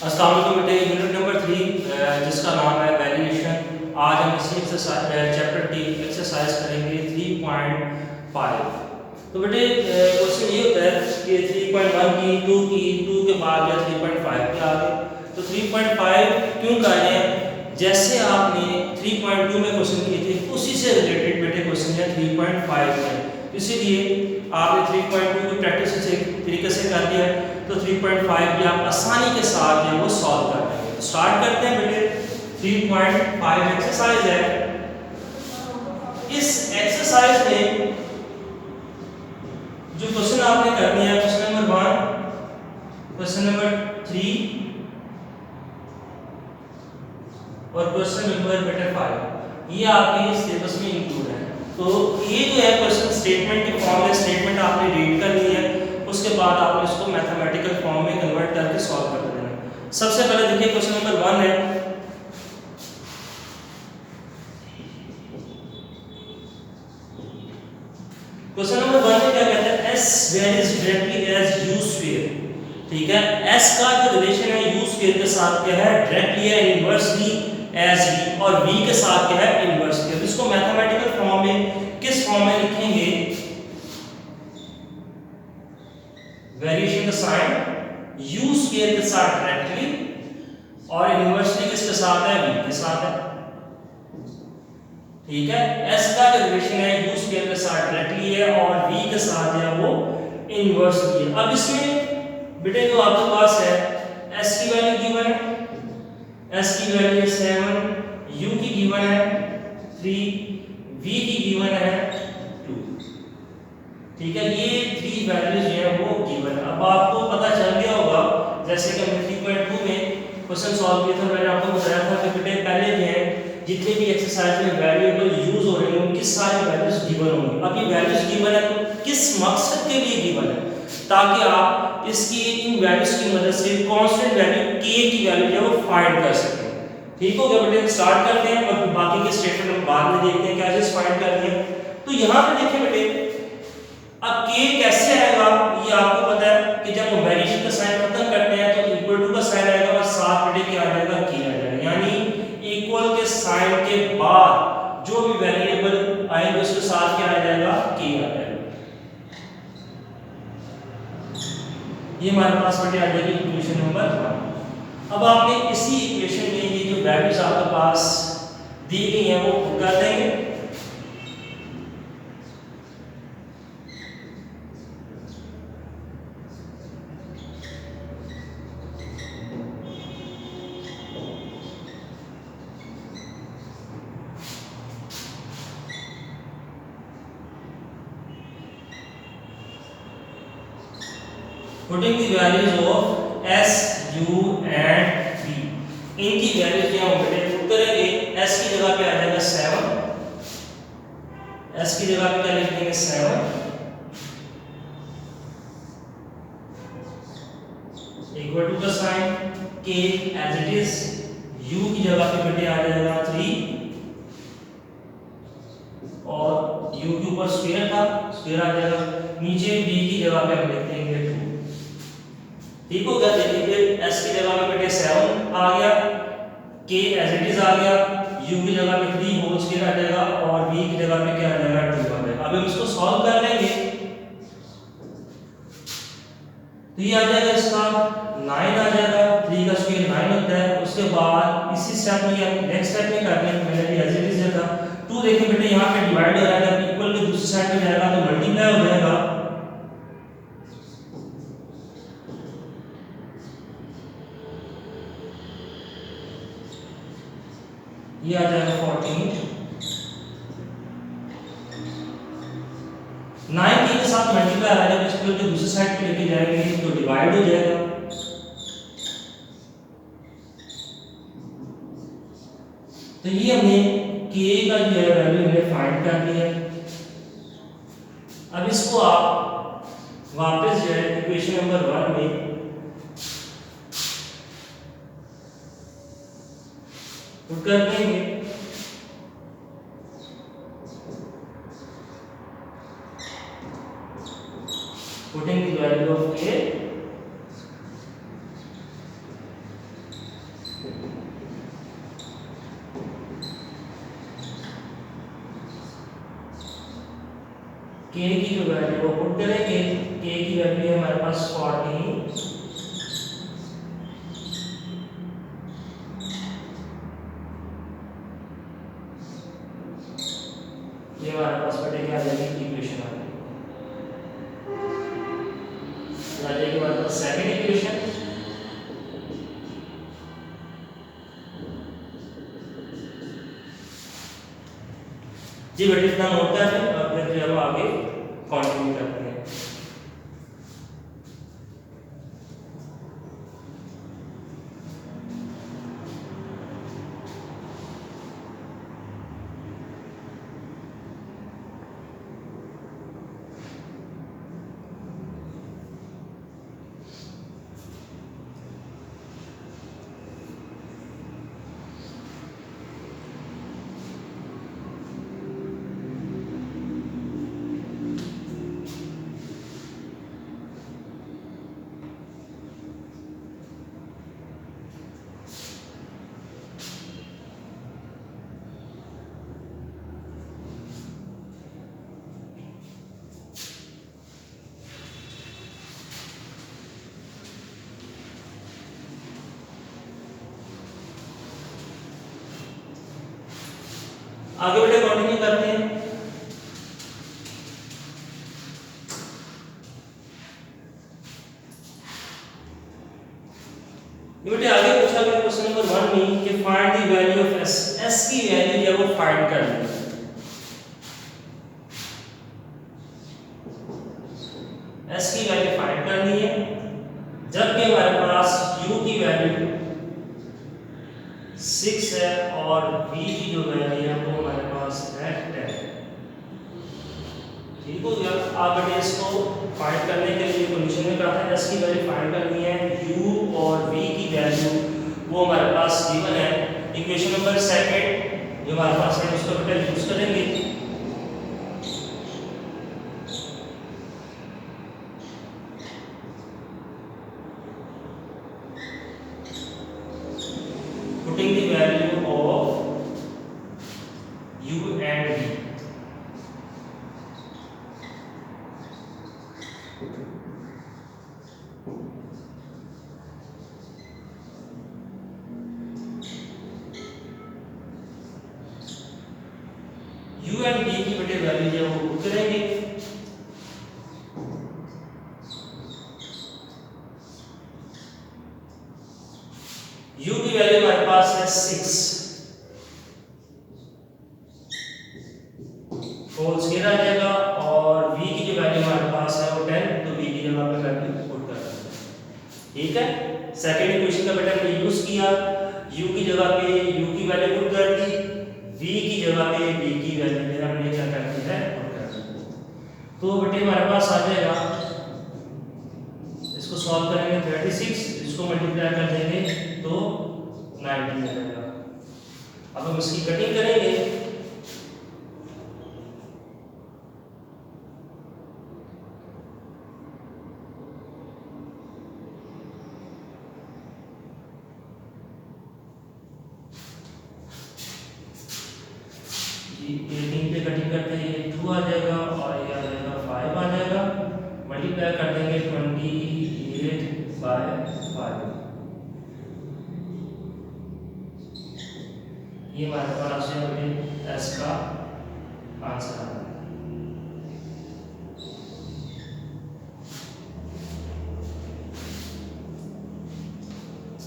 अस्सलाम वालेकुम बेटे, यूनिट नंबर 3 जिसका नाम है वैल्यूएशन। आज हम इसी चैप्टर की एक्सरसाइज करेंगे 3.5। तो बेटे क्वेश्चन ये होता है कि 3.1 की 2 के बाद या 3.5 के आगे। तो 3.5 क्यों कर रहे हैं? जैसे आपने 3.2 में क्वेश्चन किए थे उसी से रिलेटेड बेटे क्वेश्चन है 3.5 में, इसीलिए आपने 3.2 की प्रैक्टिस इसी तरीके से कर दिया है। तो 3.5 भी आप आसानी के साथ जो है वो सॉल्व कर लेंगे। तो स्टार्ट करते हैं बेटे। 3.5 एक्सरसाइज है। इस एक्सरसाइज में जो क्वेश्चन आपने करनी है, क्वेश्चन नंबर 1, क्वेश्चन नंबर 3 और क्वेश्चन नंबर बेटे 5, ये आपके सिलेबस में इंक्लूड है। तो ये जो है क्वेश्चन स्टेटमेंट के फॉर्म में स्टेटमेंट आपने रीड कर ली है, उसके बाद आपने इसको मैथमेटिकल फॉर्म में कन्वर्ट करके सॉल्व कर देना। सबसे पहले देखिए क्वेश्चन नंबर 1 है। क्वेश्चन नंबर 1 में क्या कहता है? s varies directly as u square। ठीक है, s का जो रिलेशन है u स्क्वायर के साथ क्या है? डायरेक्टली है, इनवर्सली as v, और v के साथ क्या है? इनवर्सली। इसको मैथमेटिकल फॉर्म में किस फॉर्म में लिखेंगे? वेरिएशन का साइन u स्क्वायर के साथ डायरेक्टली और इनवर्सली किसके साथ है? v के साथ है। ठीक है, s का जो रिलेशन है u स्क्वायर के साथ डायरेक्टली है और v के साथ है वो इनवर्सली है। अब इसमें बेटे जो आपके पास है s की वैल्यू गिवन है, s की वैल्यू 7, u की गिवन है 3, v की गिवन है 2। ठीक है, ये 3 वैल्यूज जो है वो गिवन है। अब आपको पता चल गया होगा, जैसे कि हमने 3.2 में क्वेश्चन सॉल्व किया था, मैंने आपको बताया था कि बेटे पहले जो है जितने भी एक्सरसाइज में वेरिएबल यूज हो रहे हैं उनकी सारी वैल्यूज गिवन होंगी। अब ये वैल्यूज गिवन है तो किस मकसद के लिए गिवन है? ताकि आप इसकी इन वैल्यूज की मदद से कांस्टेंट वैल्यू k की वैल्यू जो है वो फाइंड कर सकते हैं। ठीक हो गया बेटे, स्टार्ट करते हैं और बाकी के स्टेटमेंट हम बाद में देखते हैं क्या चीज फाइंड करनी है। तो यहाँ पे देखिए बेटे, अब k कैसे आएगा ये आपको पता है कि जब हम वेरिएशन का साइन खत्म करते हैं तो इक्वल टू का साइन आएगा और साथ बेटे क्या आ जाएगा? k आ जाएगा। यानी इक्वल के साइन के बाद जो भी वेरिएबल आएगा उसके साथ क्या आ जाएगा? k आ जाएगा। ये हमारे पास बेटे आ जाएगी इक्वेशन नंबर 1। अब आपने इसी इक्वेशन में ये जो वैल्यूज आपके पास दी गई हैं वो पुट कर देंगे। Putting the values of s, u and v, इनकी वैल्यूज क्या होंगे बेटे? पुट करेंगे। s की जगह पे आ जाएगा 7, s की जगह पे क्या लिख देंगे? 7 इक्वल टू का sine k as it is, u की जगह पे बेटे आ जाएगा 3 और u के ऊपर स्क्वायर था, स्क्वायर आ जाएगा। नीचे v की जगह पे हम लिख देंगे 2। ठीक हो गया। देखिए फिर s की जगह पे बेटे 7 आ गया, k एज इट इज आ गया, u की जगह पे 3 होल स्क्वायर आ जाएगा और v की जगह पे क्या आ जाएगा? 2 आ जाएगा। अब हम इसको सॉल्व कर लेंगे तो ये आ जाएगा इसका 9 आ जाएगा, 3 का स्क्वायर 9 होता है। उसके बाद इसी स्टेप में या नेक्स्ट स्टेप में करने में मैंने भी एज इट इज था 2। देखिए बेटे यहाँ पे डिवाइड हो जाएगा, इक्वल के दूसरी साइड पे जाएगा तो मल्टीप्लाई हो जाएगा। ये आ जाएगा 14, 9 के साथ मल्टीप्लाई आ जाएगा, इसको जो दूसरी साइड पे लेके जाएंगे तो डिवाइड हो जाएगा। तो ये हमने k का जो है वैल्यू हमने फाइंड कर लिया है। अब इसको आप वापस जो है इक्वेशन नंबर 1 में पुट कर देंगे। putting the value of k k की जो वैल्यू वो पुट करेंगे, k की वैल्यू है हमारे पास 40, ये हमारे पास बेटे क्या आ जाएगी इक्वेशन आ जाएगी हमारे पास सेकंड इक्वेशन। जी बेटे इतना नोट कर लें और फिर हम आगे कंटिन्यू करते हैं। आगे बेटे कंटिन्यू करते हैं। बेटे आगे पूछा गया क्वेश्चन नंबर 1 में कि find the value of s, s की वैल्यू जब वो फाइंड करनी है, s की वैल्यू फाइंड करनी है जबकि हमारे पास u की वैल्यू 6 है और v की जो वैल्यू है वो हमारे पास है 10। ठीक हो गया। आप बेटे इसको फाइंड करने के लिए कंडीशन में कहा था s की वैल्यू फाइंड करनी है, u और v की वैल्यू वो हमारे पास गिवन है। इक्वेशन नंबर सेकंड जो हमारे पास है उसको बेटे यूज करेंगे। Putting the value of u and v, u and v की बेटे वैल्यू जो वो पुट करेंगे। u की वैल्यू हमारे पास है 6, होल स्क्वायर आ जाएगा और v की जो वैल्यू हमारे पास है वो 10, तो v की जगह पे वैल्यू पुट कर देंगे। ठीक है। सेकंड इक्वेशन का बेटा हमने यूज किया, u की जगह पे u की वैल्यू पुट कर दी, v की जगह पे v की वैल्यू जो हमने क्या कर दी है पुट कर दी। तो बेटे हमारे पास आ जाएगा, इसको सॉल्व करेंगे 36, इसको मल्टीप्लाई कर देंगे तो 90 मिलेगा। अब हम इसकी कटिंग करेंगे। ये 3 पे कटिंग करते हैं ये 2 आ जाएगा और ये आ जाएगा 5 आ जाएगा। मल्टीप्लाई कर देंगे 28/5, ये हमारे पास है s का आंसर है।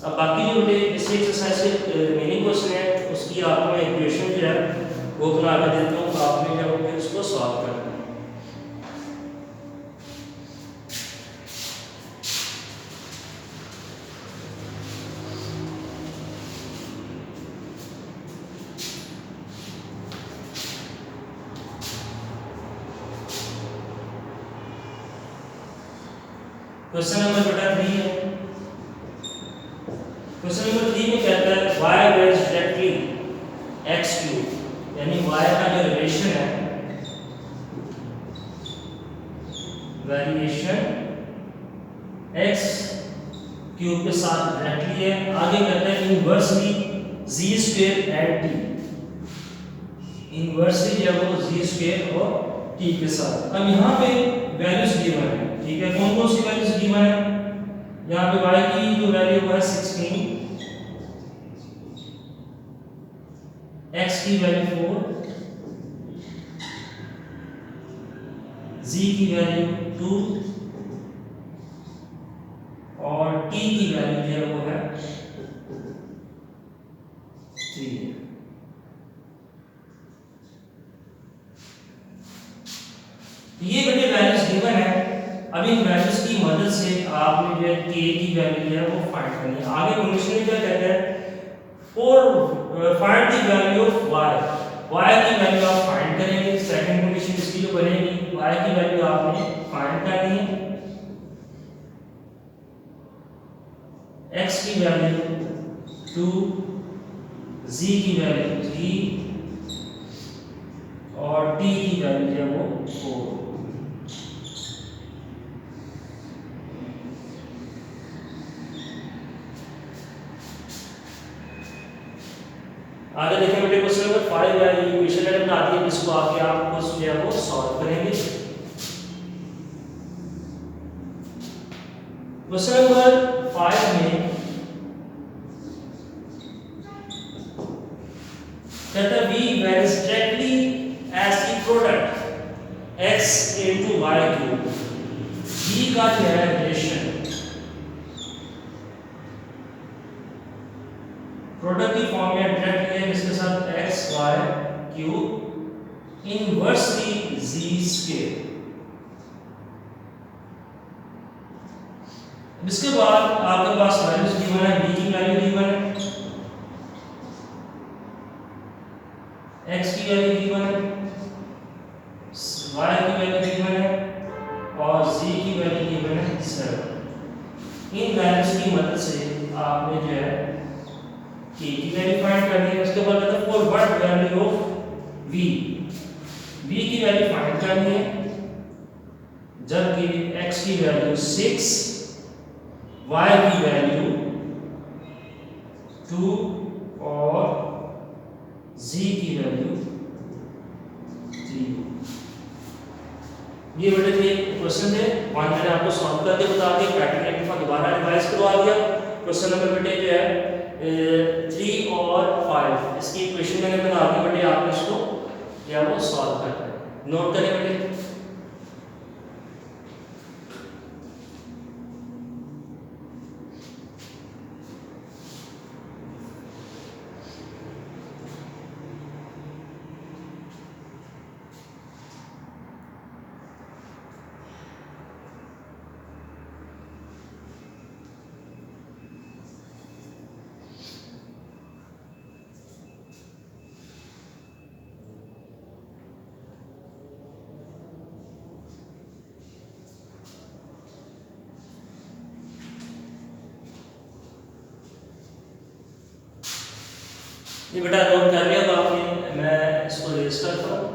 अब बाकी जो बेटे इसी एक्सरसाइज के रिमेनिंग क्वेश्चन है उसकी आपको मैं इक्वेशन जो है वो बना के देता हूँ, आपने क्या होगा इसको सॉल्व करना है। क्वेश्चन नंबर बेटा 3 है। क्वेश्चन नंबर 3 में कहता है y varies directly x cube, यानी y का जो रिलेशन है वेरिएशन x क्यूब के साथ डायरेक्टली है। आगे कहते हैं inversely z² and t, inversely जो है वो z² और टी के साथ। अब यहाँ पे वैल्यूज गिवन है, ठीक है, कौन कौन सी वैल्यूज गिवन है? यहाँ पे y की जो वैल्यू है 16, x की वैल्यू 4, z की वैल्यू 2 और t की वैल्यू जो है वो है 3। ये बेटे वैल्यूज गिवन है। अब इन वैल्यूज की मदद से आपने जो है k की वैल्यू है वो फाइंड करनी है। आगे कंडीशन में क्या कहता है? For find the value of y की वैल्यू आप फाइंड करेंगे। सेकंड कंडीशन इसकी जो बनेगी, y की वैल्यू आपने फाइंड करनी है, x की वैल्यू 2, z की वैल्यू 3 और t की वैल्यू है वो 4। आगे देखें बेटे क्वेश्चन नंबर 5 है, ये इक्वेशन है बनाती है, इसको आगे आप जो है वो सॉल्व करेंगे। क्वेश्चन नंबर 5 में कहता है v varies directly as the product x into y cube। v का जो है रिलेशन प्रोडक्ट की फॉर्म में डायरेक्टली है इसके साथ x y cube inversely z square. इसके बाद आपके पास वैल्यूज गिवन है, v की वैल्यू गिवन है, x की वैल्यू गिवन है, y की वैल्यू गिवन है और z की वैल्यू गिवन है 7। इन वैल्यूज की मदद से आपने जो है k की वैल्यू फाइंड करनी है। उसके बाद कहता है for what value of v की वैल्यू फाइंड करनी है जबकि x की वैल्यू 6, y की वैल्यू 2 और z की वैल्यू 3। ये बेटे थे क्वेश्चन थे, वन मैंने आपको सॉल्व करके बता दिया, पैटर्न रेक्टिफाई दोबारा रिवाइज करवा दिया। क्वेश्चन नंबर बेटे जो है 3 और 5 इसकी इक्वेशन मैंने बना दी बेटे, आपने इसको या वो सॉल्व करना है। नोट करें बेटे। ये बेटा नोट कर लिया तो आपने, मैं इसको रेज करता हूँ।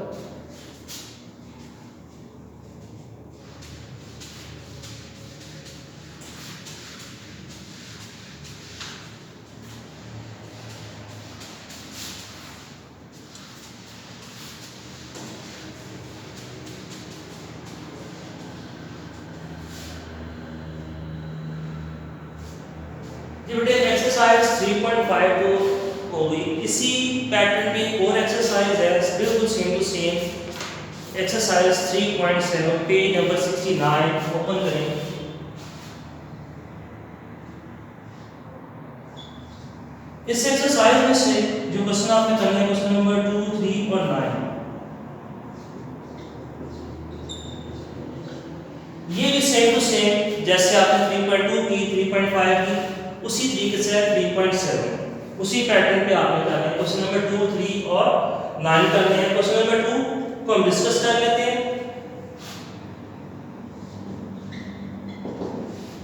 ये बेटे एक्सरसाइज 3.52 हो गई। इसी पैटर्न में और एक्सरसाइज है बिल्कुल same to same, exercise 3.7 page number 69 open करें। इस एक्सरसाइज में से जो क्वेश्चन आपने करना है क्वेश्चन नंबर 2, 3 और 9, ये भी सेम टू सेम जैसे आपने 3.2 की, 3.5 की, उसी तरीके से 3.7 उसी पैटर्न पे आपने करना है। क्वेश्चन नंबर 2, 3 और 9 करने हैं। क्वेश्चन नंबर 2 को हम डिस्कस कर लेते हैं।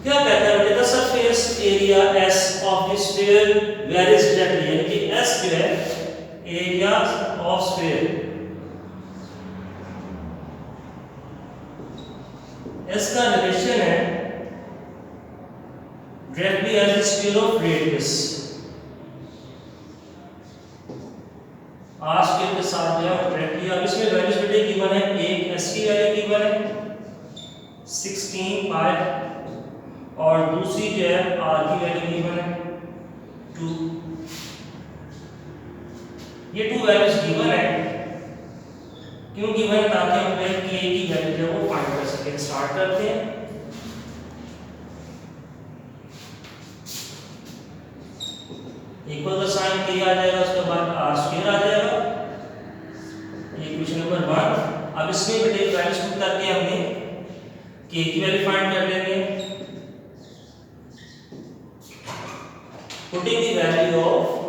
क्या कहता है? The surface area S of the sphere varies directly, यानी कि S जो है एरिया ऑफ स्फीयर, S का रिलेशन है directly as the square of radius. R square के साथ जो है डायरेक्टली, अब इसमें वैल्यूज बेटे गिवन है 1 S 16 पाई, और दूसरी जो है r की वैल्यू गिवन है 2। ये 2 वैल्यूज गिवन है, क्यों गिवन है? ताकि हम k की वैल्यू जो है वो फाइंड कर सकें। स्टार्ट करते हैं। इक्वल का साइन k आ जाएगा, उसके बाद r स्क्वायर आ जाएगा। ये इक्वेशन नंबर 1। अब इसमें बेटे वैल्यूज पुट करके हमने k की वैल्यू फाइंड कर लेंगे। Putting the value of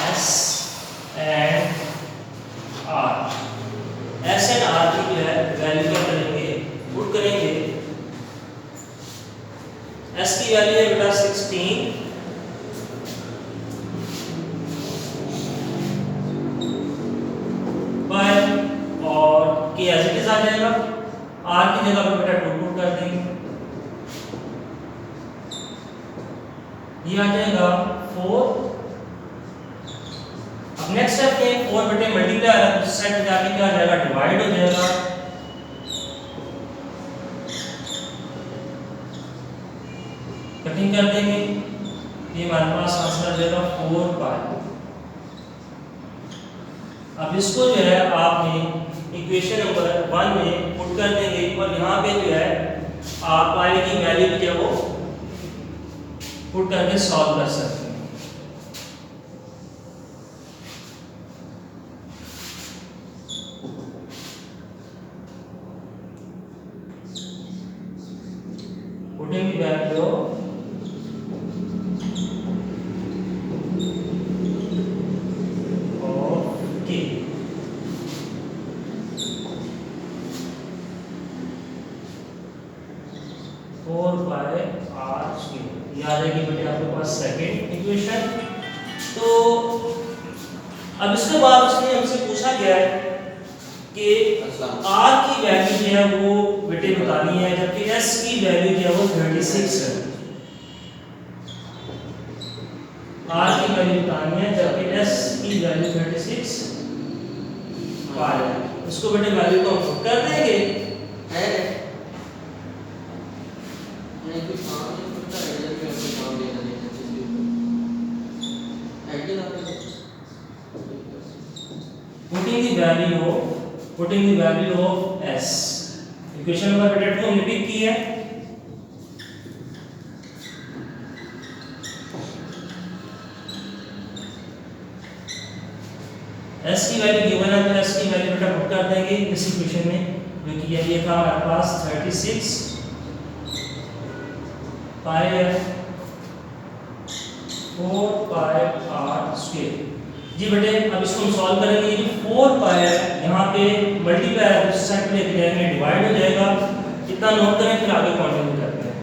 s and r, s and r की जो है वैल्यू क्या करेंगे, पुट करेंगे। s की वैल्यू है बेटा 16 बाय, और k एज इट इज आ जाएगा। r की जगह पे बेटा 2 पुट कर देंगे, ये आ जाएगा 4। अब नेक्स्ट स्टेप में 4 बटे मल्टीप्लाई है, उस साइड पे जाके क्या आ जाएगा, डिवाइड हो जाएगा। कटिंग कर देंगे, ये हमारे पास आंसर आ जाएगा 4 पाई। अब इसको जो है आपने इक्वेशन नंबर 1 में पुट कर देंगे, और यहाँ पे जो है आप पाई की वैल्यू जो है वो पुट करके सॉल्व कर सकते हैं। Putting the value of k, four by r square, ये आ जाएगी बेटे आपके पास सेकंड इक्वेशन। तो अब इसके बाद उसने हमसे पूछा गया है कि r की वैल्यू जो है वो बेटे बतानी है, जबकि s की वैल्यू जो है वो 36 है। r की वैल्यू बतानी है, जबकि s की वैल्यू 36 पाई है। उसको बेटे वैल्यू को पुट कर देंगे। है नहीं कुछ काम नहीं करता है, जब भी आपको काम देना देना चाहिए आइडिया आपको putting the value of s, equation number बेटा 2 हमने पिक की है। s की वैल्यू गिवन है, तो s की वैल्यू बेटा पुट कर देंगे इस इक्वेशन में, जो कि ये था हमारे पास 36 पाई है 4 पाई r स्क्वायर। जी बेटे अब इसको हम सॉल्व करेंगे। ये जो 4 पाई है यहाँ पे मल्टीप्लाई है, उस साइड पे लेके जाएंगे, डिवाइड हो जाएगा। इतना नोट करें, फिर आगे कंटिन्यू करते हैं।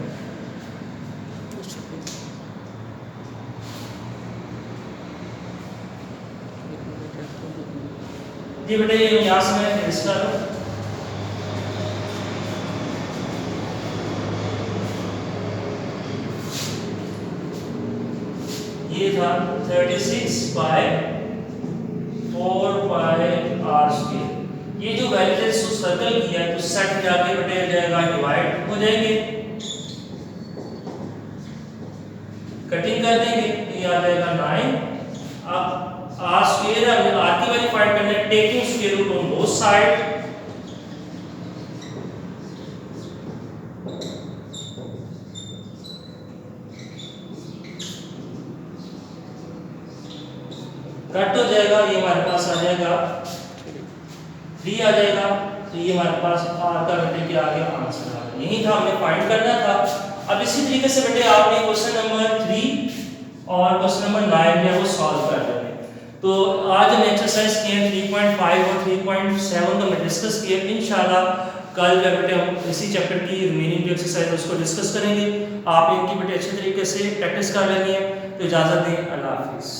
जी बेटे यहाँ से मैं फिनिश कर रहा हूँ। ये था 36 बाय 4 बाय r स्क्वायर। ये जो वैल्यू है इसको सर्कल किया है, तो सेट जाके बटे जाएगा, डिवाइड हो जाएंगे। कटिंग कर देंगे, तो ये आ जाएगा 9। अब r स्क्वायर है, r की वैल्यू फाइंड करना है, taking square root on both side. Cut हो जाएगा, ये हमारे पास आ जाएगा 3 आ जाएगा। तो ये हमारे पास r का बेटे के आगे आंसर आ गया। यही था, हमने फाइंड करना था। अब इसी तरीके से बेटे आपने क्वेश्चन नंबर 3 और क्वेश्चन नंबर 9 जो है वो सॉल्व कर लेंगे। तो आज हम एक्सरसाइज किए 3.5 और 3.7 को मैं डिस्कस किए। इंशाल्लाह कल जब बेटे हम इसी चैप्टर की रिमेनिंग जो एक्सरसाइज है उसको डिस्कस करेंगे। आप इनकी बेटे अच्छे तरीके से प्रैक्टिस कर लेंगे। तो इजाज़त दें, अल्लाह हाफिज़।